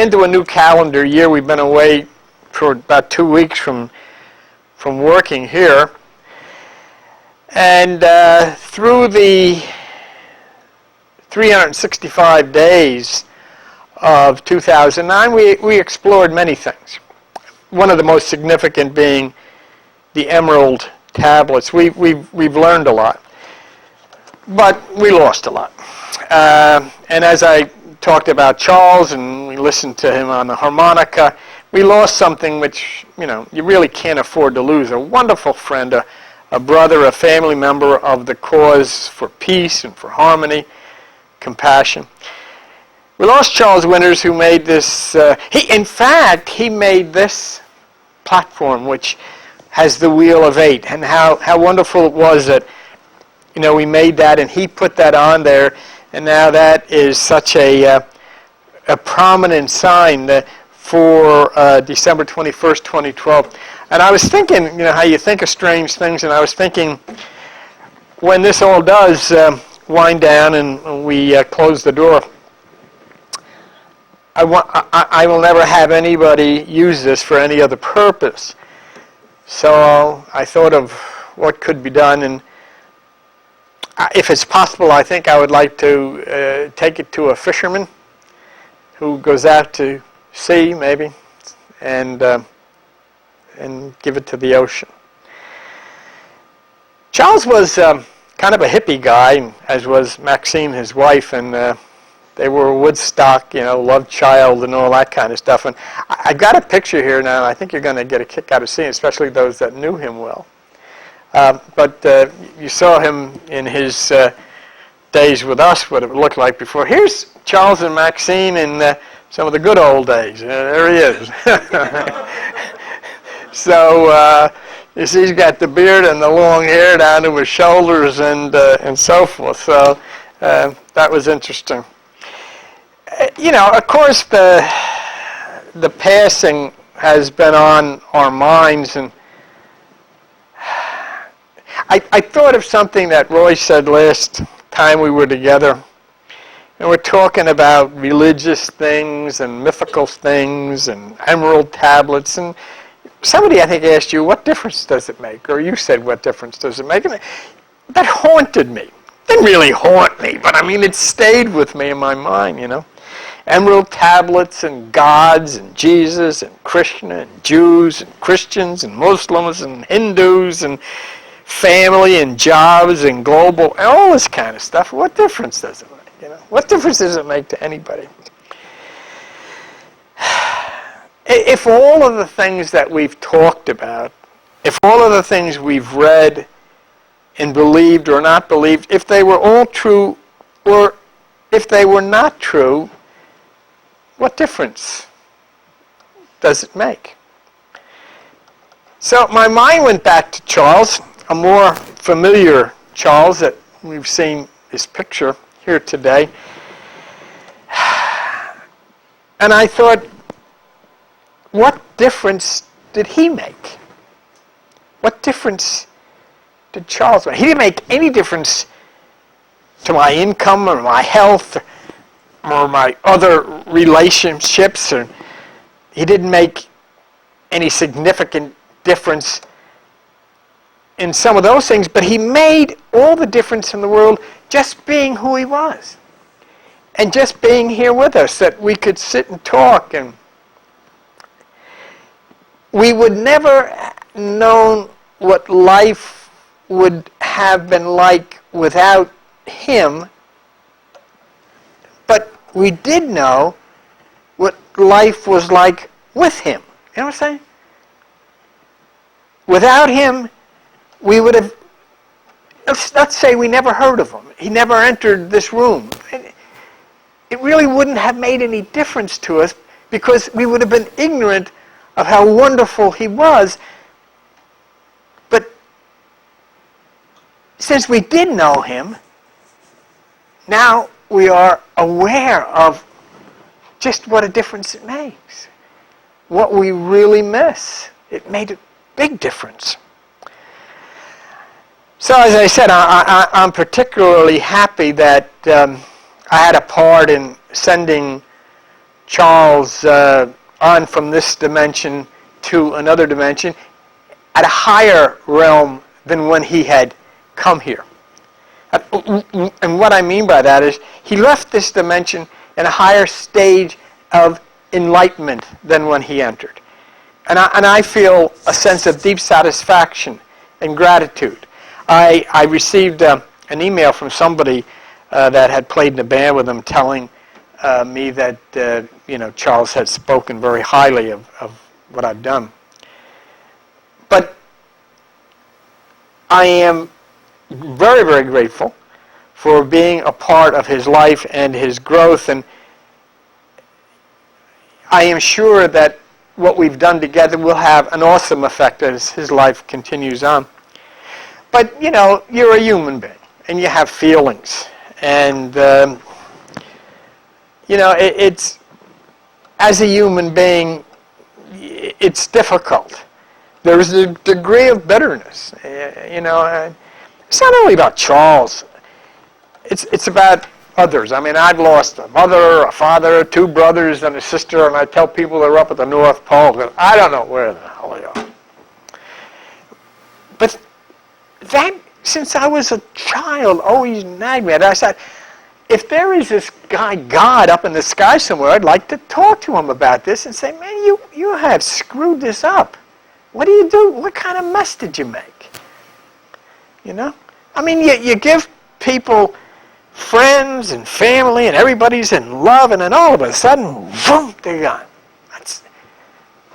into a new calendar year. We've been away for about 2 weeks from working here. And through the 365 days of 2009, we explored many things. One of the most significant being the emerald tablets. We've learned a lot, but we lost a lot. And as I talked about Charles, and we listened to him on the harmonica, we lost something which, you really can't afford to lose. A wonderful friend, a brother, a family member of the cause for peace and for harmony, compassion. We lost Charles Winters, who made this. He made this platform, which has the Wheel of 8, and how wonderful it was that, we made that, and he put that on there, and now that is such a prominent sign for December 21st, 2012. And I was thinking, how you think of strange things, and I was thinking, when this all does wind down and we close the door, I will never have anybody use this for any other purpose. So I thought of what could be done, and if it's possible, I think I would like to take it to a fisherman who goes out to sea, maybe, and give it to the ocean. Charles was kind of a hippie guy, as was Maxine, his wife, and they were Woodstock, love child and all that kind of stuff. And I've got a picture here now, and I think you're going to get a kick out of seeing, especially those that knew him well. But you saw him in his days with us, what it looked like before. Here's Charles and Maxine in some of the good old days. There he is. So you see, he's got the beard and the long hair down to his shoulders and so forth. So that was interesting. Of course, the passing has been on our minds, and I thought of something that Roy said last time we were together, and we're talking about religious things and mythical things and emerald tablets, and somebody, I think, asked you, what difference does it make? Or you said, what difference does it make? And that haunted me. It didn't really haunt me, but it stayed with me in my mind, Emerald tablets and gods and Jesus and Krishna and Jews and Christians and Muslims and Hindus and family and jobs and global, and all this kind of stuff. What difference does it make? What difference does it make to anybody? If all of the things that we've talked about, if all of the things we've read and believed or not believed, if they were all true or if they were not true, what difference does it make? So my mind went back to Charles, a more familiar Charles that we've seen his picture here today. And I thought, what difference did he make? What difference did Charles make? He didn't make any difference to my income or my health or my other relationships, or he didn't make any significant difference in some of those things, but he made all the difference in the world just being who he was and just being here with us, that we could sit and talk, and we would never known what life would have been like without him, but we did know what life was like with him. You know what I'm saying? Without him, we would have, let's say we never heard of him. He never entered this room. It really wouldn't have made any difference to us, because we would have been ignorant of how wonderful he was. But since we did know him, now we are aware of just what a difference it makes. What we really miss. It made a big difference. So as I said, I'm particularly happy that I had a part in sending Charles on from this dimension to another dimension at a higher realm than when he had come here. And what I mean by that is he left this dimension in a higher stage of enlightenment than when he entered. And I feel a sense of deep satisfaction and gratitude. I received an email from somebody that had played in a band with him telling me that Charles had spoken very highly of what I've done. But I am very, very grateful for being a part of his life and his growth, and I am sure that what we've done together will have an awesome effect as his life continues on. But, you're a human being, and you have feelings, and, it's, as a human being, it's difficult. There's a degree of bitterness, It's not only about Charles. It's about others. I mean, I've lost a mother, a father, 2 brothers, and a sister, and I tell people they're up at the North Pole, that I don't know where the hell they are. But that, since I was a child, always nagged me. And I said, if there is this guy, God, up in the sky somewhere, I'd like to talk to him about this and say, man, you have screwed this up. What do you do? What kind of mess did you make? I mean, you give people friends and family and everybody's in love, and then all of a sudden, boom, they're gone.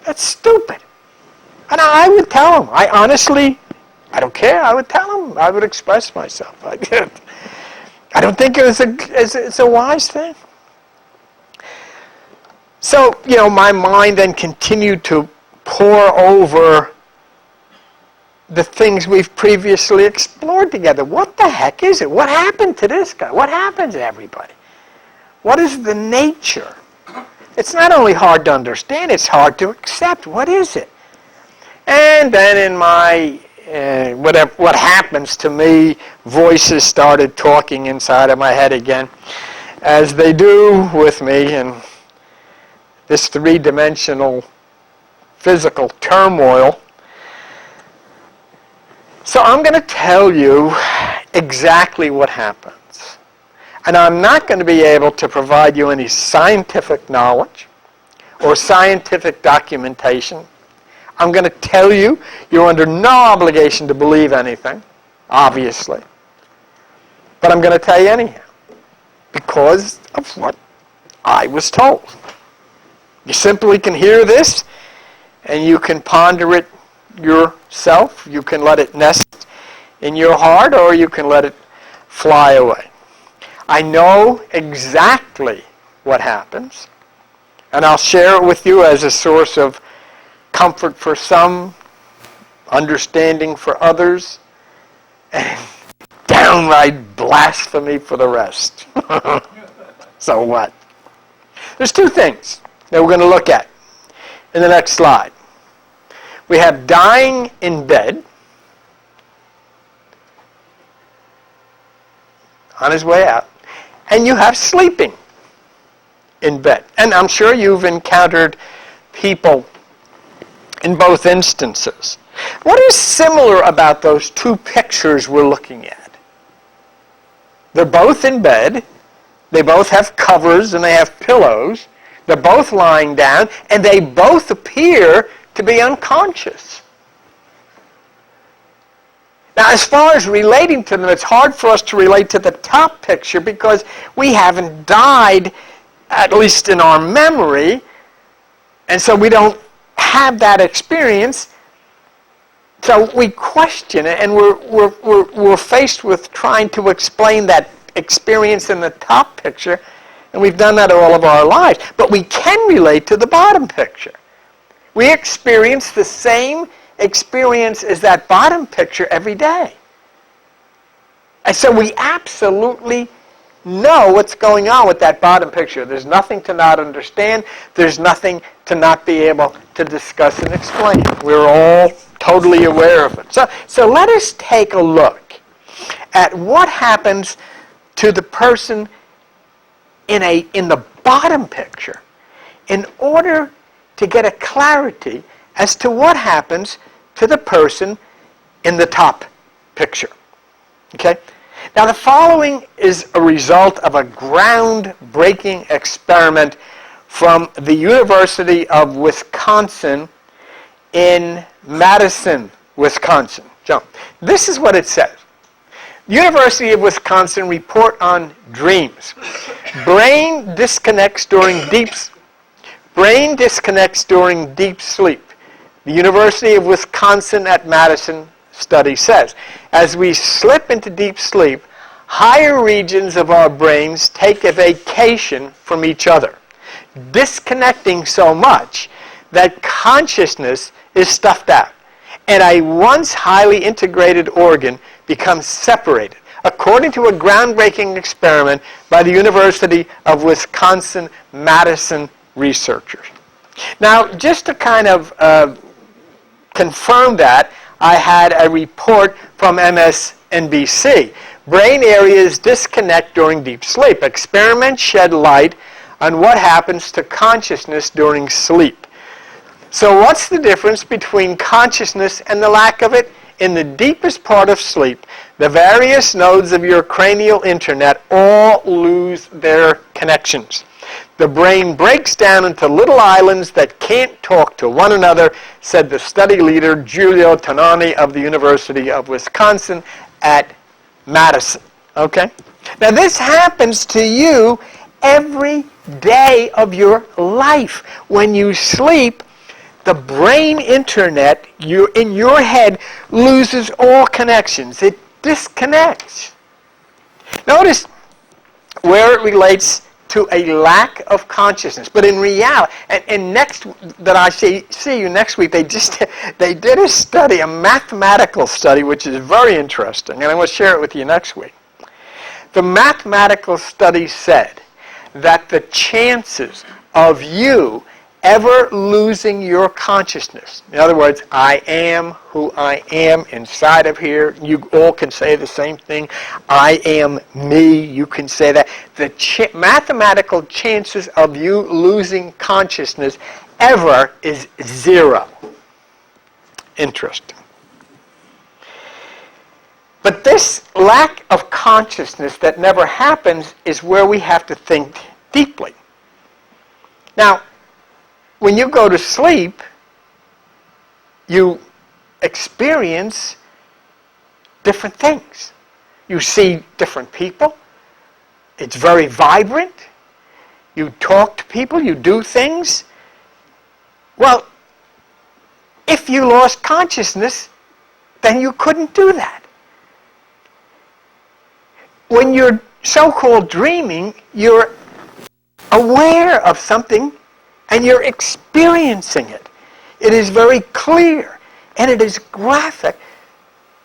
That's stupid. And I would tell them. I don't care. I would tell them. I would express myself. I don't think it's a wise thing. So, my mind then continued to pour over the things we've previously explored together. What the heck is it? What happened to this guy? What happened to everybody? What is the nature? It's not only hard to understand, it's hard to accept. What is it? And then in my, what happens to me, voices started talking inside of my head again, as they do with me in this 3-dimensional physical turmoil. So I'm going to tell you exactly what happens. And I'm not going to be able to provide you any scientific knowledge or scientific documentation. I'm going to tell you, you're under no obligation to believe anything, obviously. But I'm going to tell you anyhow, because of what I was told. You simply can hear this, and you can ponder it yourself. You can let it nest in your heart, or you can let it fly away. I know exactly what happens, and I'll share it with you as a source of comfort for some, understanding for others, and downright blasphemy for the rest. So what? There's 2 things that we're going to look at in the next slide. We have dying in bed, on his way out, and you have sleeping in bed. And I'm sure you've encountered people in both instances. What is similar about those 2 pictures we're looking at? They're both in bed, they both have covers and they have pillows, they're both lying down, and they both appear to be unconscious. Now, as far as relating to them, it's hard for us to relate to the top picture because we haven't died, at least in our memory, and so we don't have that experience. So we question it, and we're faced with trying to explain that experience in the top picture, and we've done that all of our lives. But we can relate to the bottom picture. We experience the same experience as that bottom picture every day. And so we absolutely know what's going on with that bottom picture. There's nothing to not understand. There's nothing to not be able to discuss and explain. We're all totally aware of it. So let us take a look at what happens to the person in the bottom picture in order to get a clarity as to what happens to the person in the top picture. Okay? Now the following is a result of a groundbreaking experiment from the University of Wisconsin in Madison, Wisconsin. So, this is what it says. University of Wisconsin report on dreams. Brain disconnects during deep sleep. The University of Wisconsin at Madison study says, as we slip into deep sleep, higher regions of our brains take a vacation from each other, disconnecting so much that consciousness is stuffed out, and a once highly integrated organ becomes separated, according to a groundbreaking experiment by the University of Wisconsin-Madison researchers. Now, just to kind of confirm that, I had a report from MSNBC. Brain areas disconnect during deep sleep. Experiments shed light on what happens to consciousness during sleep. So what's the difference between consciousness and the lack of it? In the deepest part of sleep, the various nodes of your cranial internet all lose their connections. The brain breaks down into little islands that can't talk to one another, said the study leader Giulio Tononi of the University of Wisconsin at Madison. Okay? Now this happens to you every day of your life. When you sleep, the brain internet in your head loses all connections. It disconnects. Notice where it relates to a lack of consciousness. But in reality, and next that I see you next week, they did a study, a mathematical study, which is very interesting, and I will share it with you next week. The mathematical study said that the chances of you ever losing your consciousness, in other words, I am who I am inside of here, you all can say the same thing, I am me, you can say that, the mathematical chances of you losing consciousness ever is 0. Interesting. But this lack of consciousness that never happens is where we have to think deeply. Now, when you go to sleep, you experience different things. You see different people. It's very vibrant. You talk to people. You do things. Well, if you lost consciousness, then you couldn't do that. When you're so-called dreaming, you're aware of something and you're experiencing it. It is very clear and it is graphic.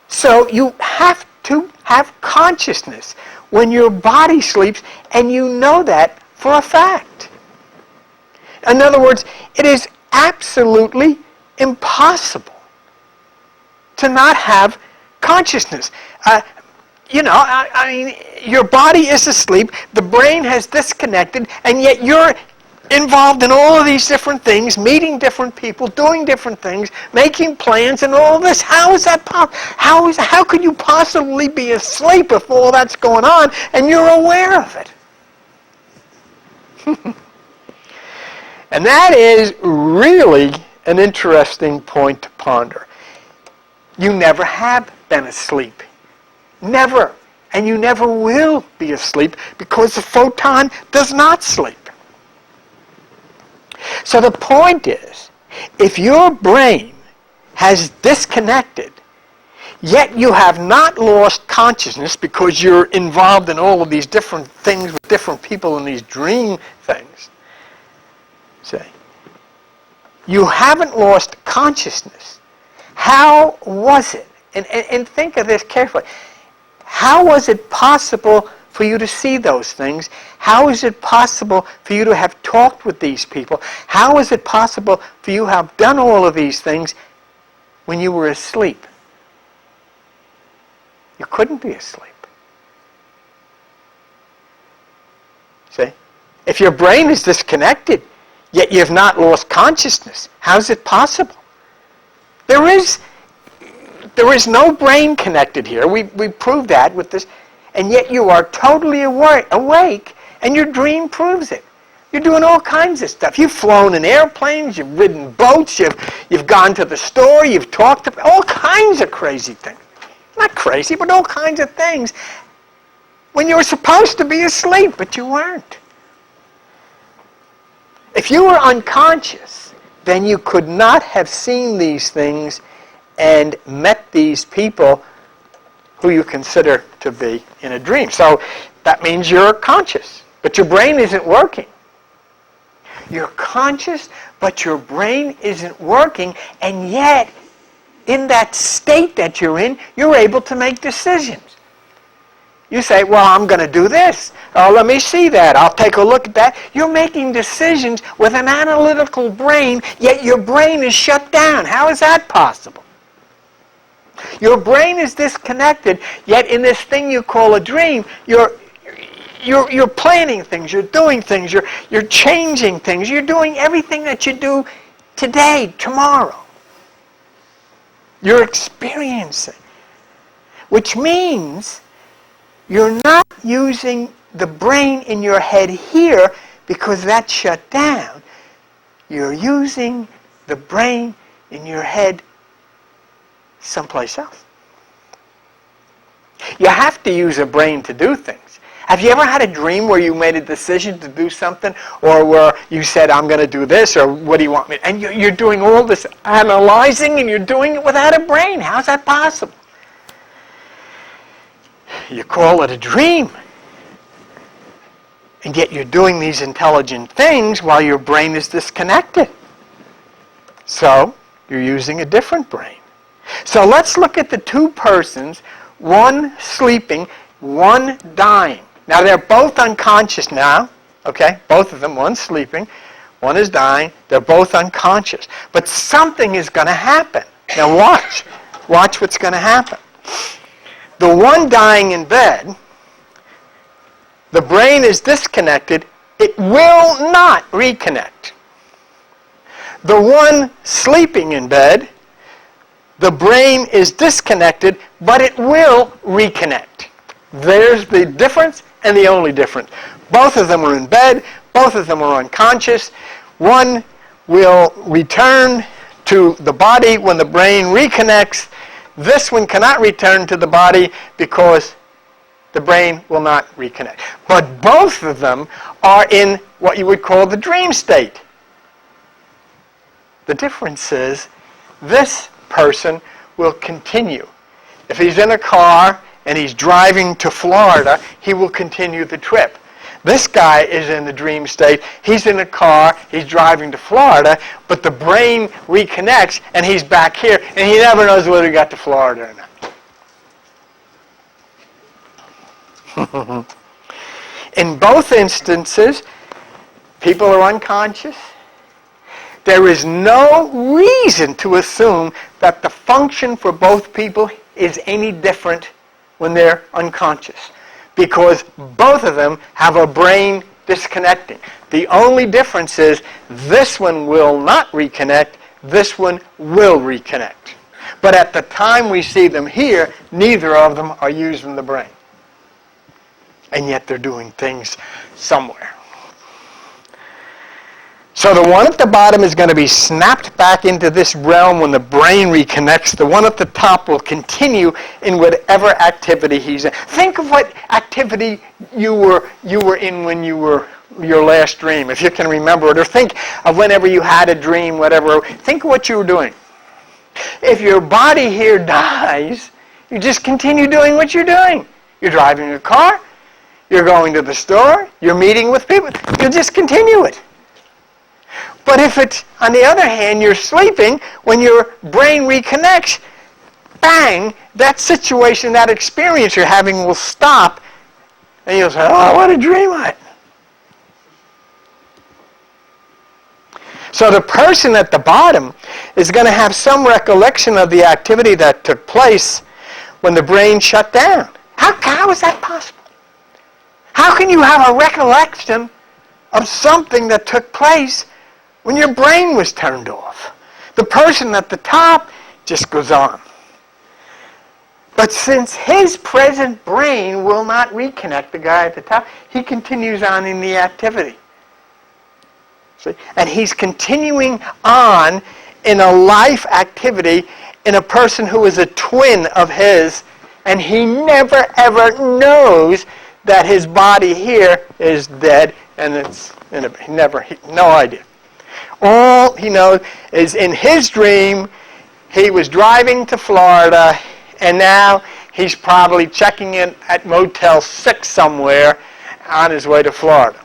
So you have to have consciousness when your body sleeps, and you know that for a fact. In other words, it is absolutely impossible to not have consciousness. I mean, your body is asleep, the brain has disconnected, and yet you're involved in all of these different things, meeting different people, doing different things, making plans, and all this. How is that possible? How could you possibly be asleep if all that's going on and you're aware of it? And that is really an interesting point to ponder. You never have been asleep. Never. And you never will be asleep because the photon does not sleep. So the point is, if your brain has disconnected, yet you have not lost consciousness because you're involved in all of these different things with different people and these dream things, say, you haven't lost consciousness. How was it? And think of this carefully. How was it possible for you to see those things? How is it possible for you to have talked with these people? How is it possible for you to have done all of these things when you were asleep? You couldn't be asleep. See? If your brain is disconnected, yet you've not lost consciousness. How is it possible? There is no brain connected here. We proved that with this. And yet you are totally awake, and your dream proves it. You're doing all kinds of stuff. You've flown in airplanes, you've ridden boats, you've gone to the store, you've talked to all kinds of crazy things. Not crazy, but all kinds of things. When you were supposed to be asleep, but you weren't. If you were unconscious, then you could not have seen these things and met these people who you consider to be in a dream. So that means you're conscious, but your brain isn't working. You're conscious, but your brain isn't working, and yet, in that state that you're in, you're able to make decisions. You say, well, I'm going to do this. Oh, let me see that. I'll take a look at that. You're making decisions with an analytical brain, yet your brain is shut down. How is that possible? Your brain is disconnected, yet in this thing you call a dream, you're planning things, you're doing things, you're changing things, you're doing everything that you do today, tomorrow. You're experiencing. Which means you're not using the brain in your head here because that's shut down. You're using the brain in your head someplace else. You have to use a brain to do things. Have you ever had a dream where you made a decision to do something, or where you said, I'm going to do this, or what do you want me? And you're doing all this analyzing, and you're doing it without a brain. How's that possible? You call it a dream. And yet you're doing these intelligent things while your brain is disconnected. So you're using a different brain. So let's look at the two persons, one sleeping, one dying. Now they're both unconscious now, okay? Both of them, one's sleeping, one is dying. They're both unconscious. But something is going to happen. Now watch. Watch what's going to happen. The one dying in bed, the brain is disconnected. It will not reconnect. The one sleeping in bed, the brain is disconnected, but it will reconnect. There's the difference and the only difference. Both of them are in bed. Both of them are unconscious. One will return to the body when the brain reconnects. This one cannot return to the body because the brain will not reconnect. But both of them are in what you would call the dream state. The difference is this person will continue. If he's in a car and he's driving to Florida, he will continue the trip. This guy is in the dream state. He's in a car, he's driving to Florida, but the brain reconnects and he's back here, and he never knows whether he got to Florida or not. In both instances, people are unconscious. There is no reason to assume that the function for both people is any different when they're unconscious, because both of them have a brain disconnecting. The only difference is this one will not reconnect, this one will reconnect. But at the time we see them here, neither of them are using the brain. And yet they're doing things somewhere. So the one at the bottom is going to be snapped back into this realm when the brain reconnects. The one at the top will continue in whatever activity he's in. Think of what activity you were in when you were your last dream, if you can remember it. Or think of whenever you had a dream, whatever. Think of what you were doing. If your body here dies, you just continue doing what you're doing. You're driving a car. You're going to the store. You're meeting with people. You'll just continue it. But if it's, on the other hand, you're sleeping, when your brain reconnects, bang, that situation, that experience you're having will stop, and you'll say, oh, what a dream I had. So the person at the bottom is going to have some recollection of the activity that took place when the brain shut down. How is that possible? How can you have a recollection of something that took place when your brain was turned off. The person at the top just goes on. But since his present brain will not reconnect the guy at the top, he continues on in the activity. See? And he's continuing on in a life activity in a person who is a twin of his, and he never ever knows that his body here is dead, and it's no idea. All he knows is in his dream, he was driving to Florida, and now he's probably checking in at Motel 6 somewhere on his way to Florida.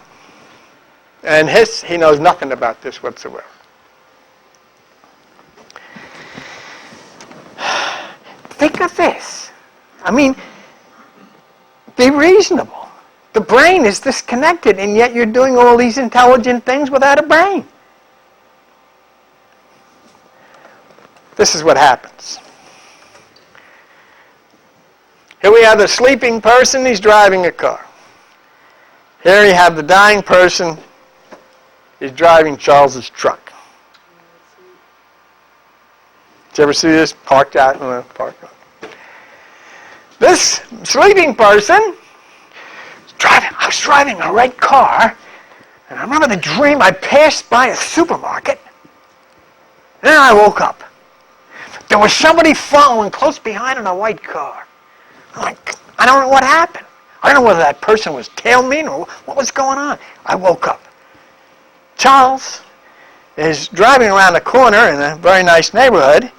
And he knows nothing about this whatsoever. Think of this. I mean, be reasonable. The brain is disconnected, and yet you're doing all these intelligent things without a brain. This is what happens. Here we have the sleeping person, he's driving a car. Here you have the dying person, he's driving Charles's truck. Did you ever see this parked out in the parking lot? This sleeping person, I was driving a red car, and I remember the dream, I passed by a supermarket, and then I woke up. There was somebody following close behind in a white car. I'm like, I don't know what happened. I don't know whether that person was tail me or what was going on. I woke up. Charles is driving around a corner in a very nice neighborhood,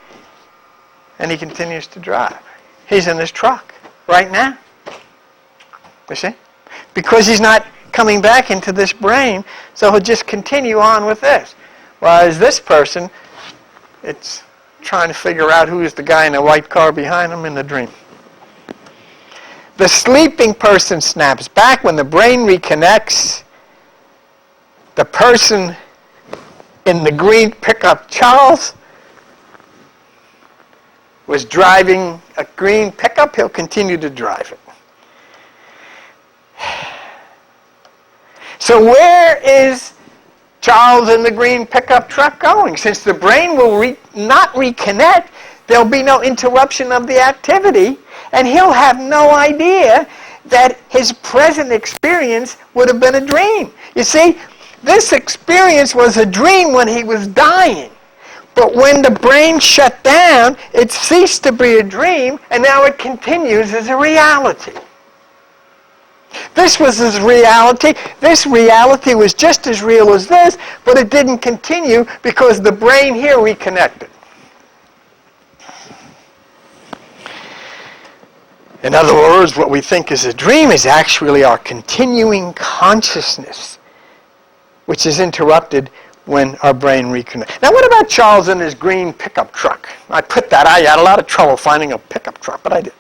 and he continues to drive. He's in his truck right now. You see? Because he's not coming back into this brain, so he'll just continue on with this. Whereas this person, it's trying to figure out who is the guy in the white car behind him in the dream. The sleeping person snaps back. When the brain reconnects, the person in the green pickup, Charles, was driving a green pickup. He'll continue to drive it. So where is Charles in the green pickup truck going? Since the brain will not reconnect, there'll be no interruption of the activity, and he'll have no idea that his present experience would have been a dream. You see, this experience was a dream when he was dying. But when the brain shut down, it ceased to be a dream, and now it continues as a reality. This was his reality. This reality was just as real as this, but it didn't continue because the brain here reconnected. In other words, what we think is a dream is actually our continuing consciousness, which is interrupted when our brain reconnects. Now, what about Charles and his green pickup truck? I had a lot of trouble finding a pickup truck, but I did.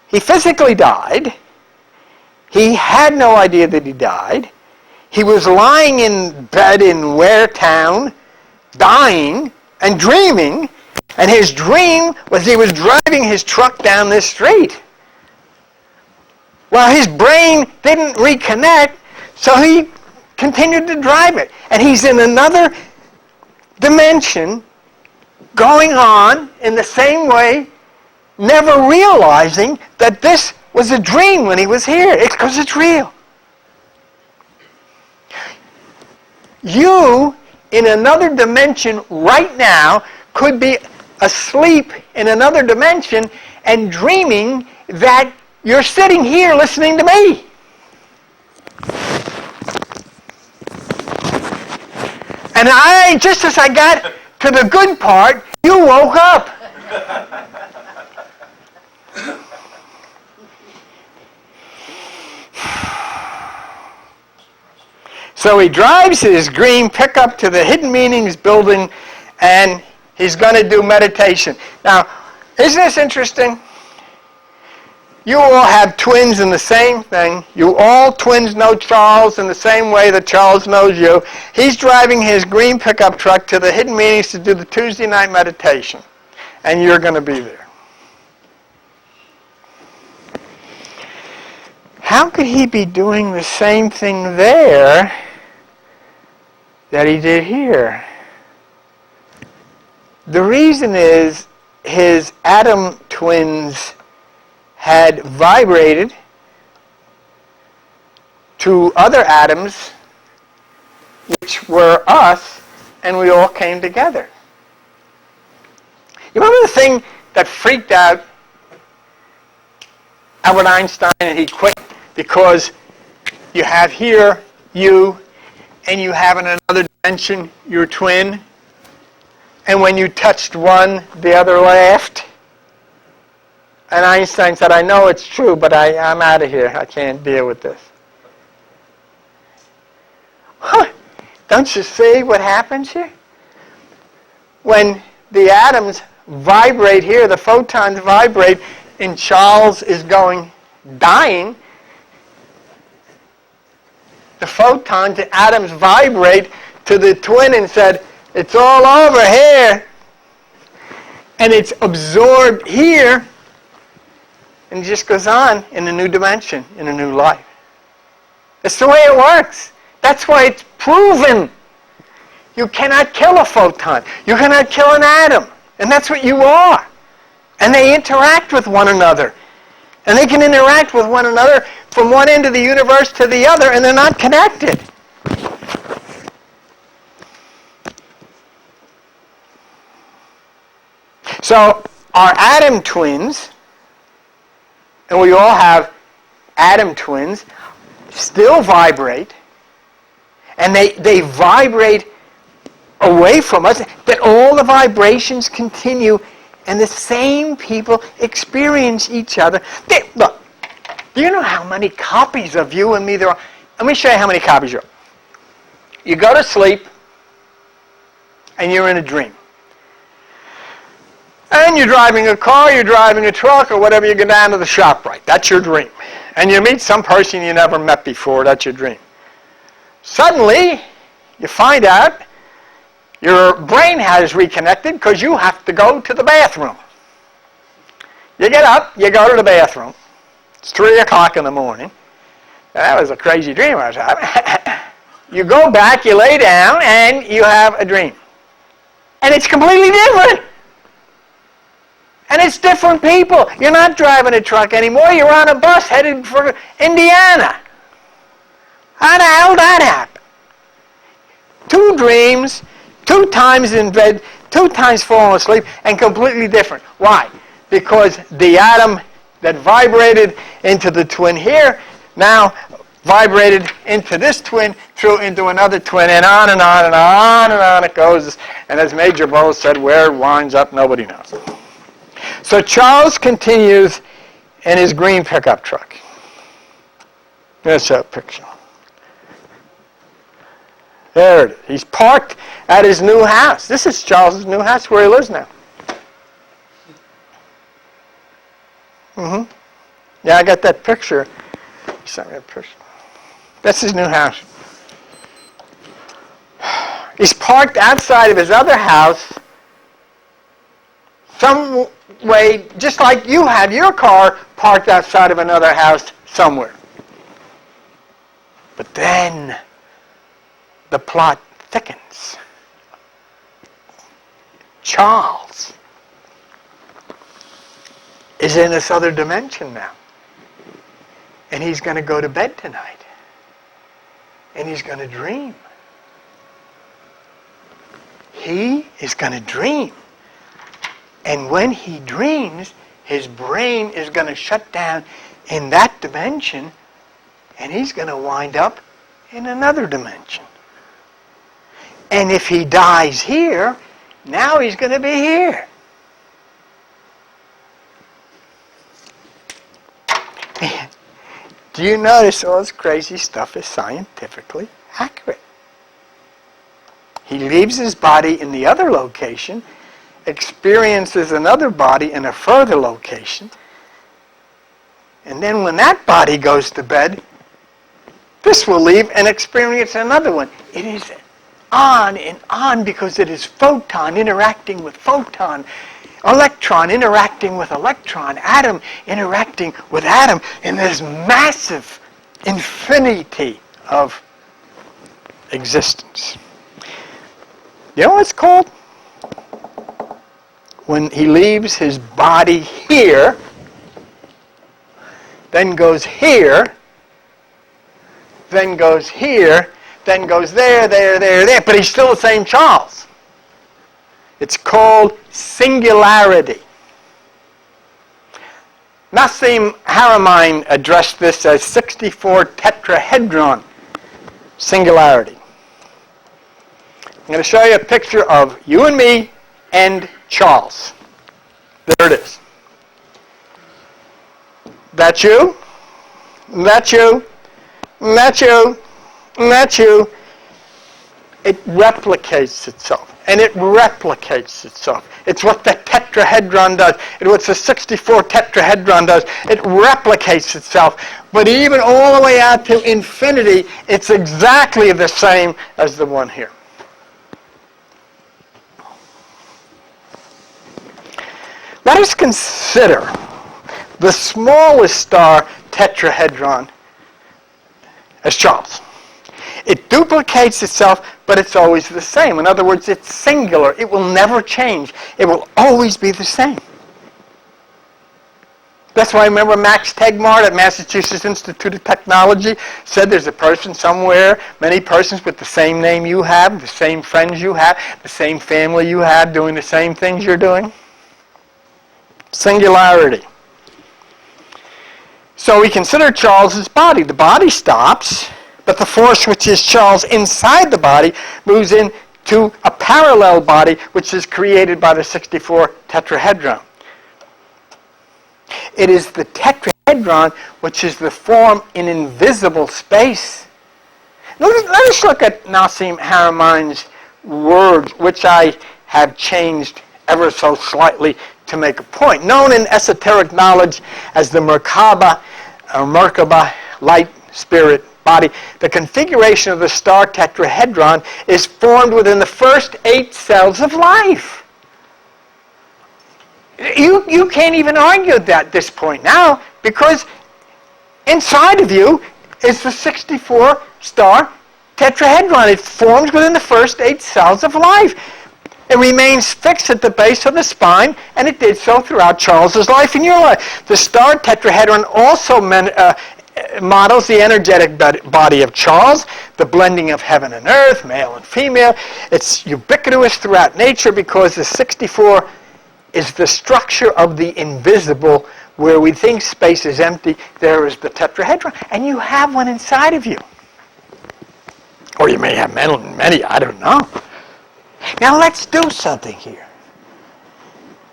He physically died. He had no idea that he died. He was lying in bed in Waretown, dying and dreaming, and his dream was he was driving his truck down this street. Well, his brain didn't reconnect, so he continued to drive it. And he's in another dimension, going on in the same way, never realizing that this was a dream when he was here. It's because it's real. You, in another dimension right now, could be asleep in another dimension and dreaming that you're sitting here listening to me. And just as I got to the good part, you woke up. So he drives his green pickup to the Hidden Meanings building, and he's going to do meditation. Now, isn't this interesting? You all have twins in the same thing. You all twins know Charles in the same way that Charles knows you. He's driving his green pickup truck to the Hidden Meanings to do the Tuesday night meditation, and you're going to be there. How could he be doing the same thing there that he did here. The reason is his atom twins had vibrated to other atoms, which were us, and we all came together. You remember the thing that freaked out Albert Einstein, and he quit because you have here you, and you have in another dimension your twin, and when you touched one, the other laughed. And Einstein said, I know it's true, but I'm out of here. I can't deal with this. Huh. Don't you see what happens here? When the atoms vibrate here, the photons vibrate, and Charles is dying, the photons, the atoms vibrate to the twin and said, it's all over here. And it's absorbed here, and it just goes on in a new dimension, in a new life. That's the way it works. That's why it's proven. You cannot kill a photon. You cannot kill an atom. And that's what you are. And they interact with one another. And they can interact with one another from one end of the universe to the other, and they're not connected. So our atom twins, and we all have atom twins, still vibrate, and they vibrate away from us, that all the vibrations continue, and the same people experience each other. Look, do you know how many copies of you and me there are? Let me show you how many copies there are. You go to sleep, and you're in a dream. And you're driving a car, you're driving a truck, or whatever, you go down to the shop, right? That's your dream. And you meet some person you never met before, that's your dream. Suddenly, you find out your brain has reconnected because you have to go to the bathroom. You get up, you go to the bathroom. It's 3 o'clock in the morning. That was a crazy dream I was having. You go back, you lay down, and you have a dream. And it's completely different. And it's different people. You're not driving a truck anymore. You're on a bus headed for Indiana. How the hell did that happen? 2 dreams, 2 times in bed, 2 times falling asleep, and completely different. Why? Because the atom that vibrated into the twin here now vibrated into this twin, through into another twin, and on and on and on and on it goes. And as Major Bowles said, where it winds up, nobody knows. So Charles continues in his green pickup truck. There's a picture. There it is. He's parked at his new house. This is Charles' new house where he lives now. Yeah, I got that picture. He sent me a picture. That's his new house. He's parked outside of his other house some way, just like you have your car parked outside of another house somewhere. But then the plot thickens. Charles is in this other dimension now. And he's going to go to bed tonight. And he's going to dream. He is going to dream. And when he dreams, his brain is going to shut down in that dimension, and he's going to wind up in another dimension. And if he dies here, now he's going to be here. Do you notice all this crazy stuff is scientifically accurate? He leaves his body in the other location, experiences another body in a further location, and then when that body goes to bed, this will leave and experience another one. It is on and on because it is photon interacting with photon, electron interacting with electron, atom interacting with atom in this massive infinity of existence. You know what it's called? When he leaves his body here, then goes here, then goes here, then goes there, there, but he's still the same Charles. It's called singularity. Nassim Haramein addressed this as 64 tetrahedron singularity. I'm going to show you a picture of you and me and Charles. There it is. That's you, that's you, that's you, that's you. It replicates itself. And it replicates itself. It's what the tetrahedron does. It's what the 64 tetrahedron does. It replicates itself. But even all the way out to infinity, it's exactly the same as the one here. Let us consider the smallest star tetrahedron as Charles. It duplicates itself, but it's always the same. In other words, it's singular. It will never change. It will always be the same. That's why I remember Max Tegmark at Massachusetts Institute of Technology said there's a person somewhere, many persons with the same name you have, the same friends you have, the same family you have, doing the same things you're doing. Singularity. So we consider Charles's body. The body stops, but the force which is Charles inside the body moves into a parallel body which is created by the 64 tetrahedron. It is the tetrahedron which is the form in invisible space. Let us look at Nassim Haramein's words, which I have changed ever so slightly to make a point. Known in esoteric knowledge as the Merkaba, or Merkaba, light, spirit, body, the configuration of the star tetrahedron is formed within the first 8 cells of life. You can't even argue that at this point now, because inside of you is the 64 star tetrahedron. It forms within the first 8 cells of life. It remains fixed at the base of the spine, and it did so throughout Charles's life and your life. The star tetrahedron also models the energetic body of Charles, the blending of heaven and earth, male and female. It's ubiquitous throughout nature because the 64 is the structure of the invisible. Where we think space is empty, there is the tetrahedron, and you have one inside of you. Or you may have many, I don't know. Now let's do something here.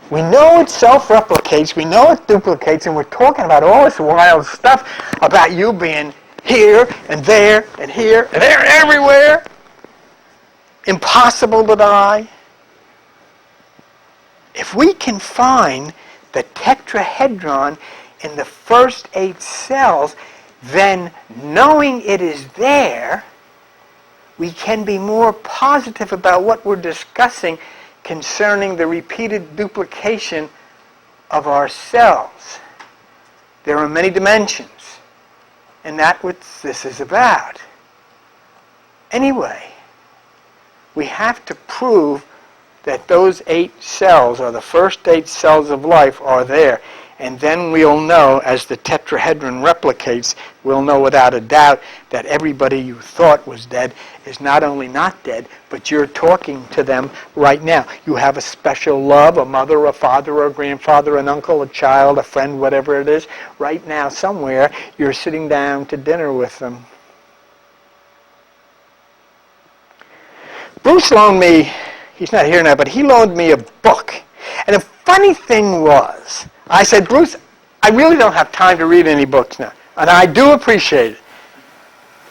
We know it self-replicates, we know it duplicates, and we're talking about all this wild stuff about you being here and there and here and there and everywhere. Impossible to die. If we can find the tetrahedron in the first 8 cells, then knowing it is there, we can be more positive about what we're discussing concerning the repeated duplication of our cells. There are many dimensions, and that's what this is about. Anyway, we have to prove that those 8 cells, or the first 8 cells of life, are there. And then we'll know, as the tetrahedron replicates, we'll know without a doubt that everybody you thought was dead is not only not dead, but you're talking to them right now. You have a special love, a mother, a father, a grandfather, an uncle, a child, a friend, whatever it is. Right now, somewhere, you're sitting down to dinner with them. Bruce loaned me, he's not here now, but he loaned me a book. And the funny thing was, I said, Bruce, I really don't have time to read any books now. And I do appreciate it.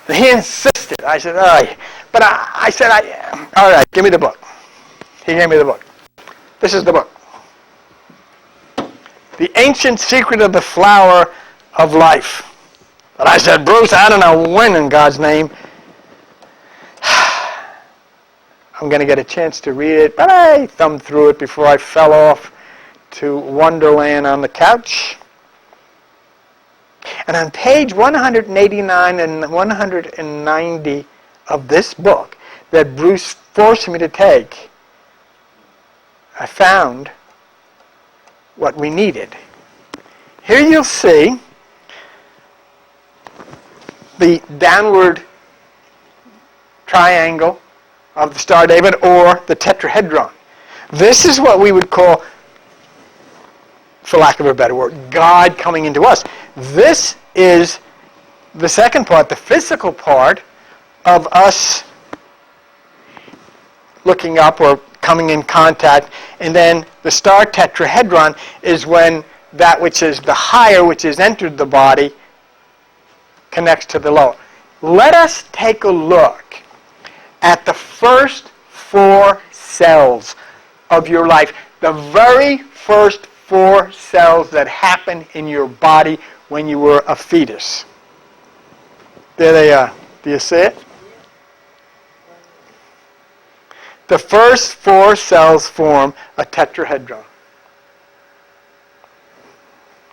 And he insisted. I said, all right. But I said, all right, give me the book. He gave me the book. This is the book. The Ancient Secret of the Flower of Life. But I said, Bruce, I don't know when in God's name I'm going to get a chance to read it. But I thumbed through it before I fell off to Wonderland on the couch. And on page 189 and 190 of this book, that Bruce forced me to take, I found what we needed. Here you'll see the downward triangle of the Star David, or the tetrahedron. This is what we would call, for lack of a better word, God coming into us. This is the second part, the physical part of us looking up or coming in contact. And then the star tetrahedron is when that which is the higher, which has entered the body, connects to the lower. Let us take a look at the first 4 cells of your life. The very first 4 cells that happened in your body when you were a fetus. There they are. Do you see it? The first 4 cells form a tetrahedron.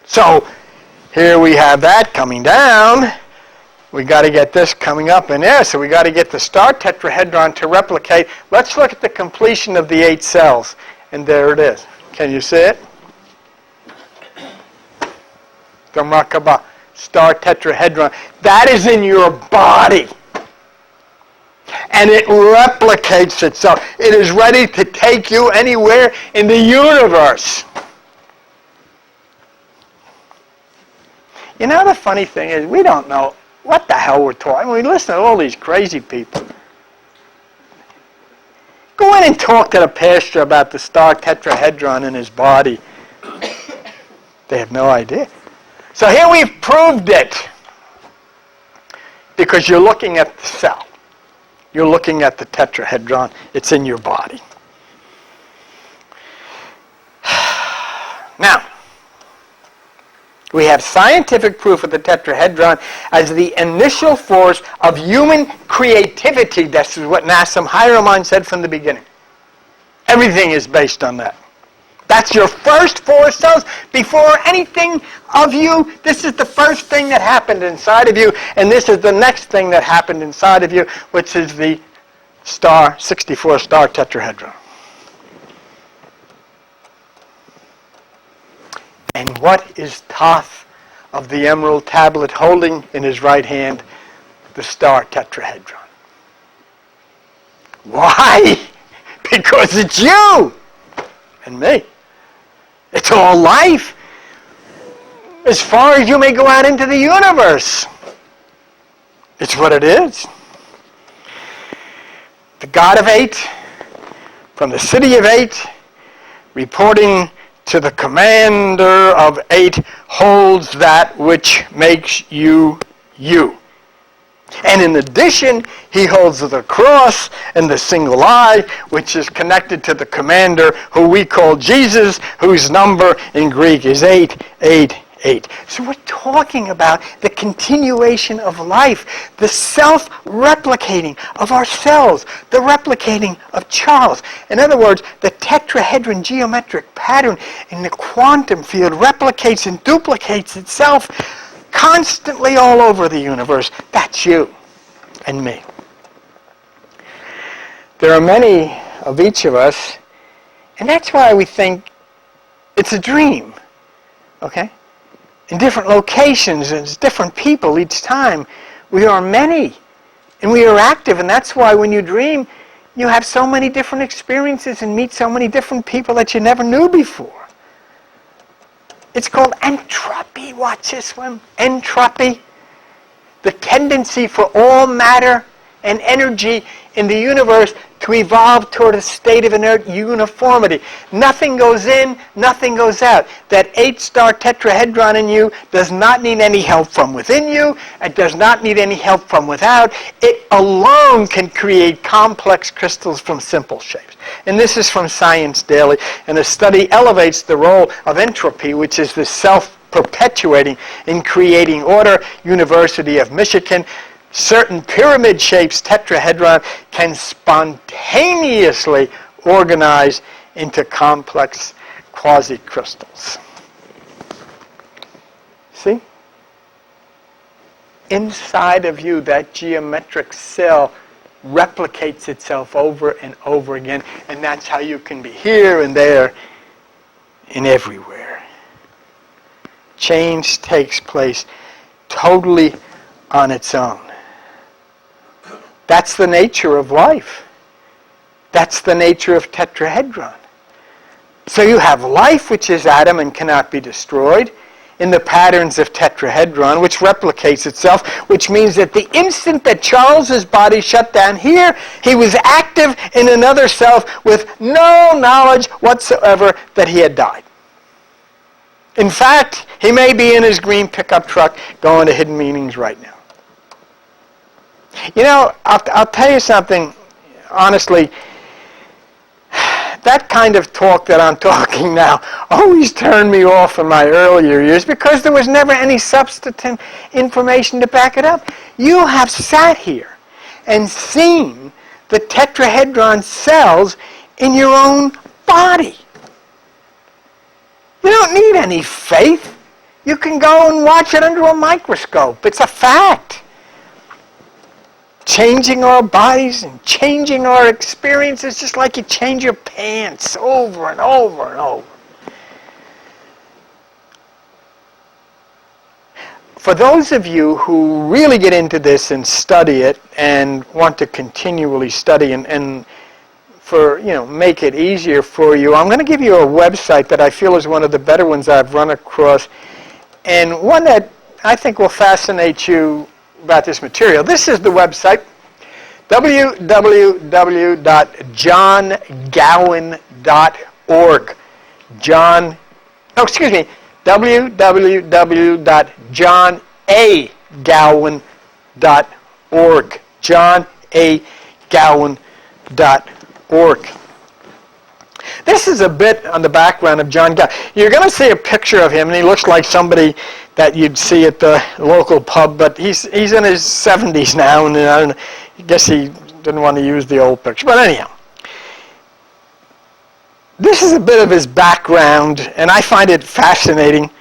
So here we have that coming down. We got to get this coming up in there. So we got to get the star tetrahedron to replicate. Let's look at the completion of the 8 cells. And there it is. Can you see it? The Merkaba, star tetrahedron. That is in your body. And it replicates itself. It is ready to take you anywhere in the universe. You know, the funny thing is, we don't know what the hell we're talking. We listen to all these crazy people. Go in and talk to the pastor about the star tetrahedron in his body. They have no idea. So here we've proved it. Because you're looking at the cell. You're looking at the tetrahedron. It's in your body. Now, we have scientific proof of the tetrahedron as the initial force of human creativity. This is what Nassim Haramein said from the beginning. Everything is based on that. That's your first 4 cells. Before anything of you, this is the first thing that happened inside of you, and this is the next thing that happened inside of you, which is the 64 star tetrahedron. And what is Thoth of the emerald tablet holding in his right hand? The star tetrahedron. Why? Because it's you and me. It's all life. As far as you may go out into the universe. It's what it is. The God of 8, from the city of 8, reporting to the commander of 8, holds that which makes you you. And in addition, he holds the cross and the single eye, which is connected to the commander, who we call Jesus, whose number in Greek is 888. So we're talking about the continuation of life, the self-replicating of ourselves, the replicating of Charles. In other words, the tetrahedron geometric pattern in the quantum field replicates and duplicates itself constantly all over the universe. That's you and me. There are many of each of us, and that's why we think it's a dream. Okay? In different locations, and it's different people each time. We are many, and we are active, and that's why when you dream, you have so many different experiences and meet so many different people that you never knew before. It's called entropy. Watch this one. Entropy. The tendency for all matter and energy in the universe to evolve toward a state of inert uniformity. Nothing goes in, nothing goes out. That 8-star tetrahedron in you does not need any help from within you. It does not need any help from without. It alone can create complex crystals from simple shapes. And this is from Science Daily. And the study elevates the role of entropy, which is the self-perpetuating in creating order. University of Michigan. Certain pyramid shapes tetrahedron can spontaneously organize into complex quasi-crystals. See? Inside of you, that geometric cell replicates itself over and over again, and that's how you can be here and there and everywhere. Change takes place totally on its own. That's the nature of life. That's the nature of tetrahedron. So you have life, which is atom and cannot be destroyed, in the patterns of tetrahedron, which replicates itself, which means that the instant that Charles's body shut down here, he was active in another self with no knowledge whatsoever that he had died. In fact, he may be in his green pickup truck going to Hidden Meanings right now. You know, I'll tell you something, honestly, that kind of talk that I'm talking now always turned me off in my earlier years because there was never any substantive information to back it up. You have sat here and seen the tetrahedron cells in your own body. You don't need any faith. You can go and watch it under a microscope. It's a fact. Changing our bodies and changing our experiences just like you change your pants over and over and over. For those of you who really get into this and study it and want to continually study and for, make it easier for you, I'm going to give you a website that I feel is one of the better ones I've run across, and one that I think will fascinate you about this material. This is the website, www.johngowan.org. www.johnagowan.org. johnagowan.org. This is a bit on the background of John Gowan. You're going to see a picture of him, and he looks like somebody that you'd see at the local pub, but he's in his 70s now, and I guess he didn't want to use the old picture. But anyhow, this is a bit of his background, and I find it fascinating,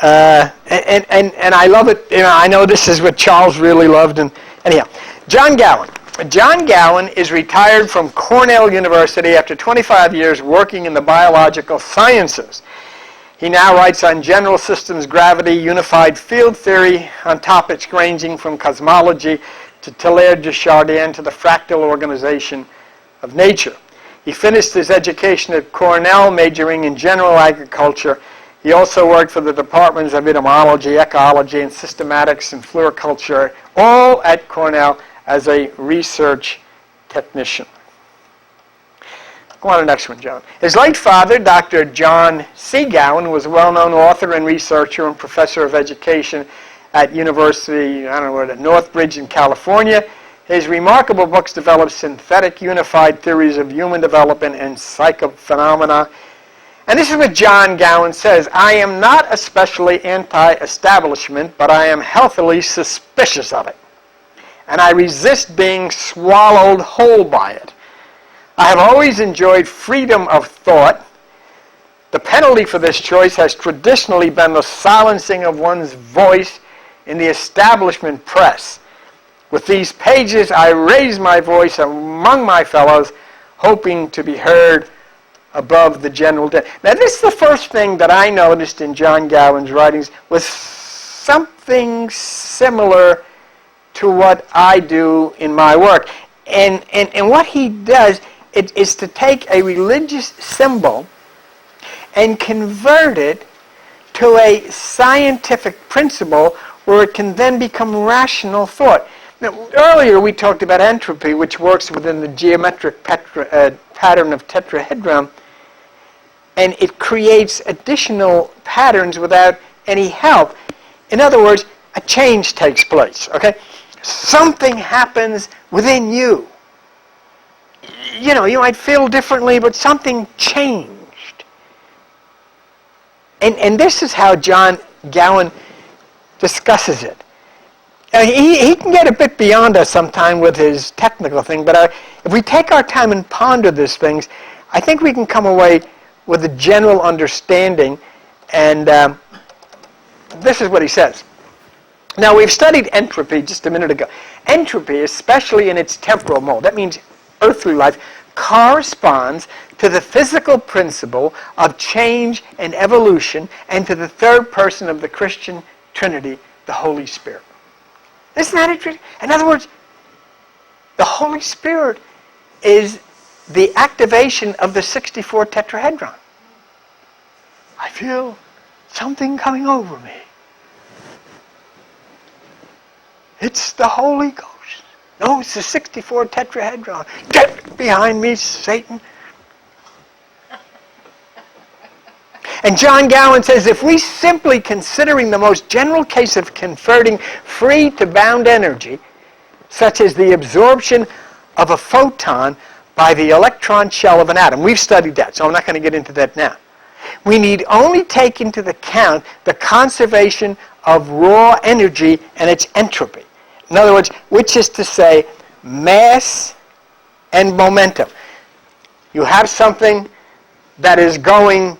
and I love it. I know this is what Charles really loved, and anyhow, John Gowan. John Gowan is retired from Cornell University after 25 years working in the biological sciences. He now writes on general systems, gravity, unified field theory, on topics ranging from cosmology to Teilhard de Chardin to the fractal organization of nature. He finished his education at Cornell, majoring in general agriculture. He also worked for the departments of entomology, ecology, and systematics and floriculture, all at Cornell as a research technician. Go on to the next one, John. His late father, Dr. John C. Gowan, was a well-known author and researcher and professor of education at University, Northbridge in California. His remarkable books developed synthetic unified theories of human development and psychophenomena. And this is what John Gowan says: I am not especially anti-establishment, but I am healthily suspicious of it. And I resist being swallowed whole by it. I have always enjoyed freedom of thought. The penalty for this choice has traditionally been the silencing of one's voice in the establishment press. With these pages, I raise my voice among my fellows, hoping to be heard above the general. Now, this is the first thing that I noticed in John Gowan's writings was something similar to what I do in my work. And what he does is to take a religious symbol and convert it to a scientific principle where it can then become rational thought. Now, earlier we talked about entropy, which works within the geometric pattern of tetrahedron, and it creates additional patterns without any help. In other words, a change takes place, okay? Something happens within you. You might feel differently, but something changed. And this is how John Gowan discusses it. He can get a bit beyond us sometime with his technical thing, but if we take our time and ponder these things, I think we can come away with a general understanding. And this is what he says. Now, we've studied entropy just a minute ago. Entropy, especially in its temporal mode, that means earthly life, corresponds to the physical principle of change and evolution and to the third person of the Christian Trinity, the Holy Spirit. Isn't that interesting? In other words, the Holy Spirit is the activation of the 64 tetrahedron. I feel something coming over me. It's the Holy Ghost. No, it's the 64 tetrahedron. Get behind me, Satan. And John Gowan says, if we simply considering the most general case of converting free to bound energy, such as the absorption of a photon by the electron shell of an atom. We've studied that, so I'm not going to get into that now. We need only take into account the conservation of raw energy and its entropy. In other words, which is to say, mass and momentum. You have something that is going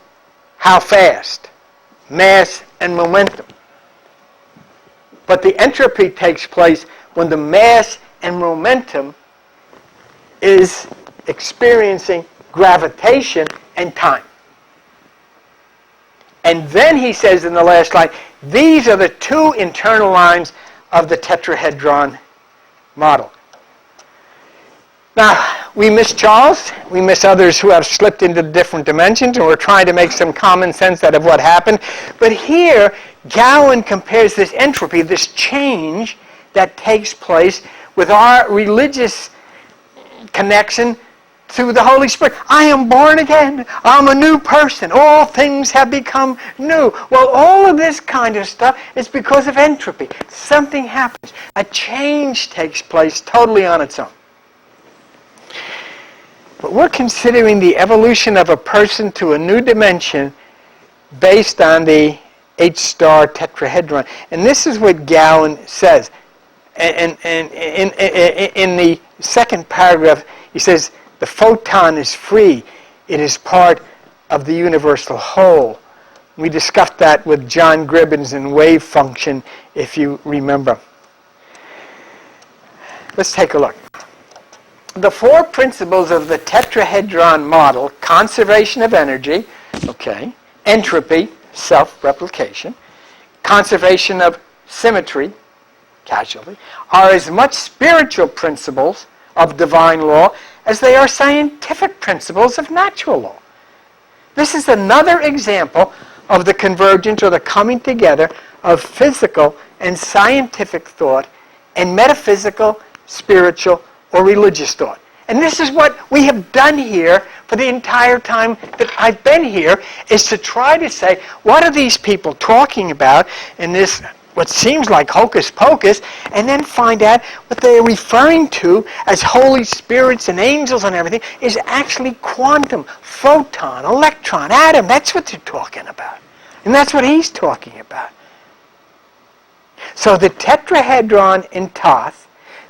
how fast? Mass and momentum. But the entropy takes place when the mass and momentum is experiencing gravitation and time. And then he says in the last line, these are the two internal lines of the tetrahedron model. Now, we miss Charles. We miss others who have slipped into different dimensions, and we're trying to make some common sense out of what happened. But here, Gowan compares this entropy, this change that takes place with our religious connection to the Holy Spirit. I am born again. I'm a new person. All things have become new. Well, all of this kind of stuff is because of entropy. Something happens. A change takes place totally on its own. But we're considering the evolution of a person to a new dimension based on the H-star tetrahedron. And this is what Gowan says. And in the second paragraph, he says, the photon is free. It is part of the universal whole. We discussed that with John Gribbins in wave function, if you remember. Let's take a look. The four principles of the tetrahedron model, conservation of energy, entropy, self-replication, conservation of symmetry, casualty, are as much spiritual principles of divine law as they are scientific principles of natural law. This is another example of the convergence or the coming together of physical and scientific thought and metaphysical, spiritual, or religious thought. And this is what we have done here for the entire time that I've been here, is to try to say, what are these people talking about in this, what seems like hocus pocus, and then find out what they're referring to as Holy Spirits and angels and everything is actually quantum, photon, electron, atom. That's what they're talking about. And that's what he's talking about. So the tetrahedron in Thoth,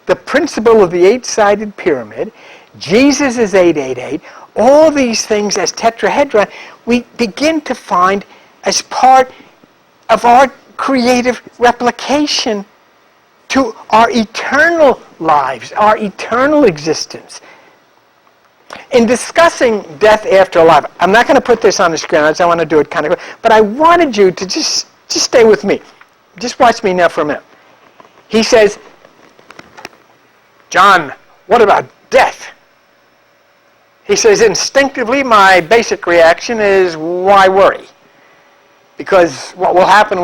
the principle of the eight-sided pyramid, Jesus is 888, all these things as tetrahedron, we begin to find as part of our creative replication to our eternal lives, our eternal existence. In discussing death after life, I'm not going to put this on the screen, I want to do it kind of, but I wanted you to just stay with me. Just watch me now for a minute. He says, John, what about death? He says, instinctively, my basic reaction is, why worry? Because what will happen,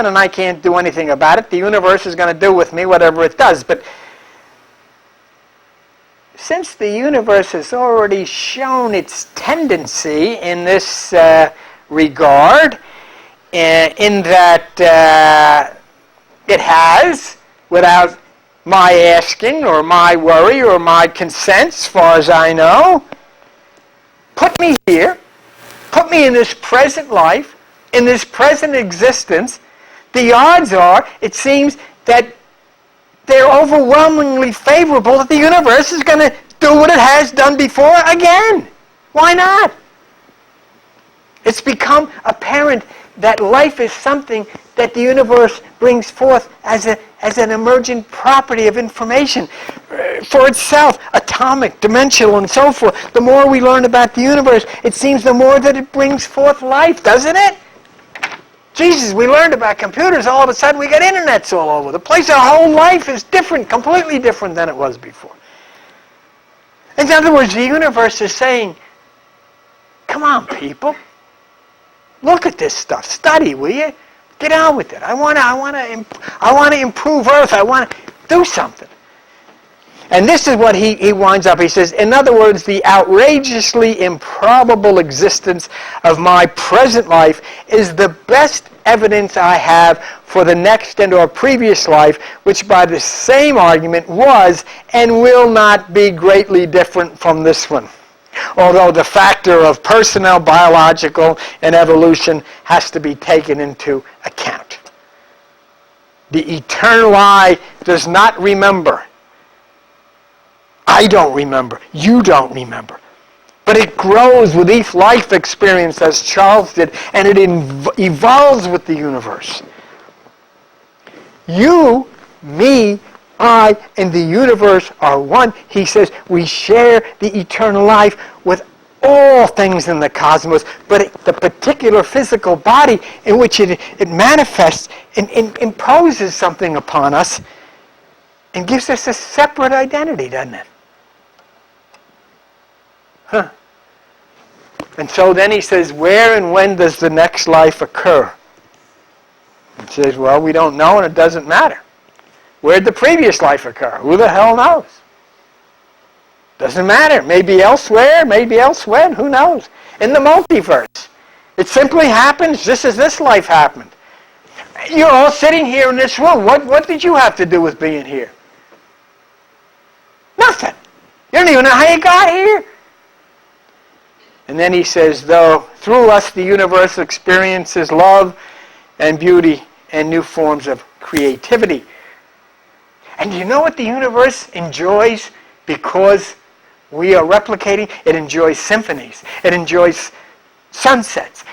and I can't do anything about it. The universe is going to do with me whatever it does. But since the universe has already shown its tendency in this regard, in that it has, without my asking or my worry or my consent, as far as I know, put me here, put me in this present life, in this present existence. The odds are, it seems, that they're overwhelmingly favorable that the universe is going to do what it has done before again. Why not? It's become apparent that life is something that the universe brings forth as an emergent property of information for itself, atomic, dimensional, and so forth. The more we learn about the universe, it seems the more that it brings forth life, doesn't it? Jesus, we learned about computers, all of a sudden we got internets all over the place. Our whole life is different, completely different than it was before. In other words, the universe is saying, come on, people. Look at this stuff. Study, will you? Get on with it. I want to improve Earth. I want to do something. And this is what he winds up. He says, in other words, the outrageously improbable existence of my present life is the best evidence I have for the next and or previous life, which by the same argument was and will not be greatly different from this one. Although the factor of personnel, biological, and evolution has to be taken into account. The eternal I does not remember. I don't remember. You don't remember. But it grows with each life experience, as Charles did, and it evolves with the universe. You, me, I, and the universe are one. He says we share the eternal life with all things in the cosmos, but the particular physical body in which it manifests and imposes something upon us and gives us a separate identity, doesn't it? Huh. And so then he says, where and when does the next life occur? He says, well, we don't know and it doesn't matter. Where'd the previous life occur? Who the hell knows? Doesn't matter. Maybe elsewhere, maybe elsewhere, who knows? In the multiverse. It simply happens just as this life happened. You're all sitting here in this room. What did you have to do with being here? Nothing. You don't even know how you got here. And then he says, though through us the universe experiences love and beauty and new forms of creativity. And do you know what the universe enjoys because we are replicating? It enjoys symphonies. It enjoys sunsets.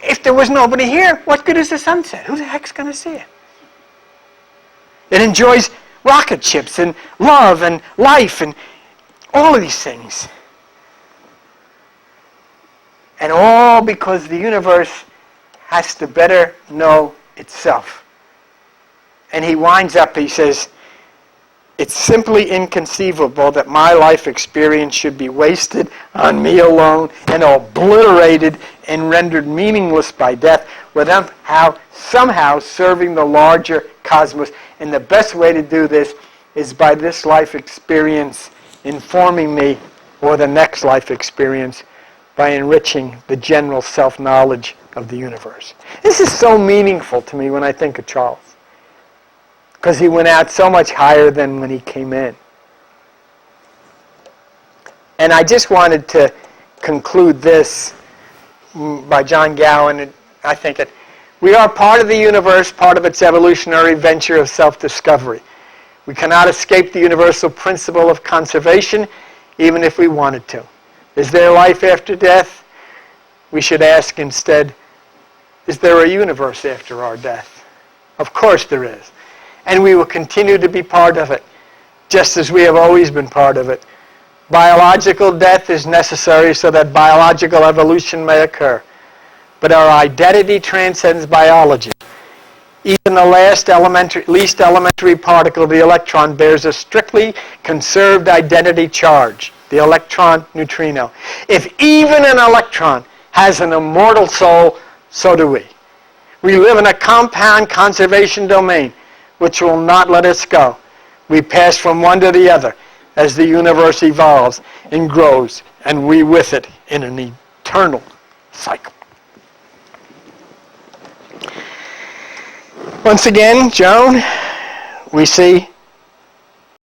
If there was nobody here, what good is the sunset? Who the heck's going to see it? It enjoys rocket ships and love and life and all of these things. And all because the universe has to better know itself. And he winds up, he says, it's simply inconceivable that my life experience should be wasted on me alone and obliterated and rendered meaningless by death without somehow serving the larger cosmos. And the best way to do this is by this life experience informing me, or the next life experience, by enriching the general self-knowledge of the universe. This is so meaningful to me when I think of Charles, because he went out so much higher than when he came in. And I just wanted to conclude this by John Gowan. I think we are part of the universe, part of its evolutionary venture of self-discovery. We cannot escape the universal principle of conservation, even if we wanted to. Is there life after death? We should ask instead, is there a universe after our death? Of course there is. And we will continue to be part of it, just as we have always been part of it. Biological death is necessary so that biological evolution may occur. But our identity transcends biology. Even the least elementary particle, the electron, bears a strictly conserved identity charge, the electron neutrino. If even an electron has an immortal soul, so do we. We live in a compound conservation domain, which will not let us go. We pass from one to the other as the universe evolves and grows, and we with it in an eternal cycle. Once again, Joan, we see